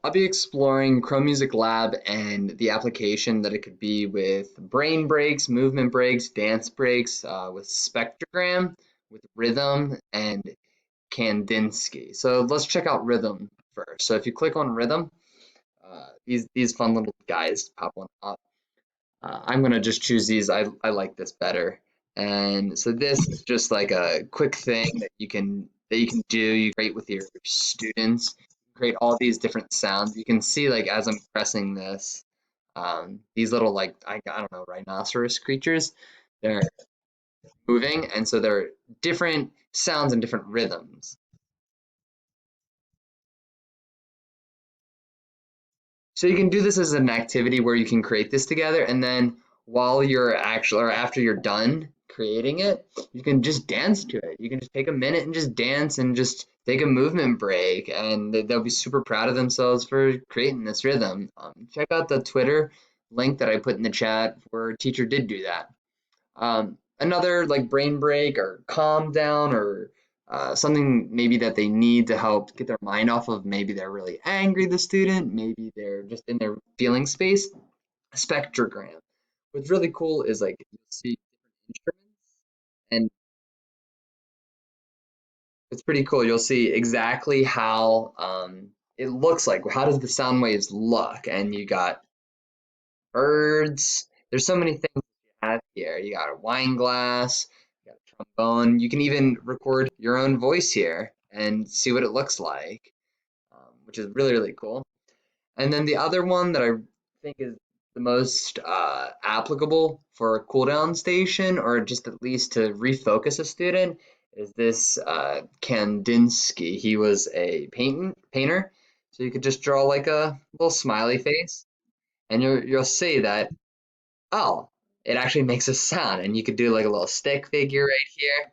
I'll be exploring Chrome Music Lab and the application that it could be with brain breaks, movement breaks, dance breaks, with spectrogram, with rhythm, and Kandinsky. So let's check out rhythm first. So if you click on rhythm, these fun little guys pop one up. I'm gonna just choose these. I like this better. And so this is just like a quick thing that you can do. You create with your students. Create all these different sounds. You can see like as I'm pressing this, these little like I don't know rhinoceros creatures. They're moving, and so they're different sounds and different rhythms. So you can do this as an activity where you can create this together, and then while you're actually, or after you're done creating it, you can just dance to it. You can just take a minute and just dance and just take a movement break, and they'll be super proud of themselves for creating this rhythm. Check out the Twitter link that I put in the chat where a teacher did do that. Another like brain break or calm down or something maybe that they need to help get their mind off of maybe they're really angry, the student, maybe they're just in their feeling space. Spectrogram. What's really cool is like you'll see different instruments and it's pretty cool. You'll see exactly how it looks like. How does the sound waves look? And you got birds. There's so many things you have here. You got a wine glass, you got a trombone. You can even record your own voice here and see what it looks like, which is really, really cool. And then the other one that I think is the most applicable for a cooldown station, or just at least to refocus a student, is this Kandinsky. He was a painter, so you could just draw like a little smiley face, and you'll see that oh, it actually makes a sound, and you could do like a little stick figure right here.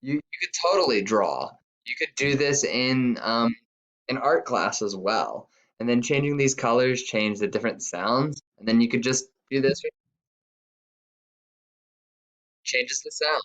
You could totally draw. You could do this in art class as well, and then changing these colors change the different sounds, and then you could just do this, changes the sound.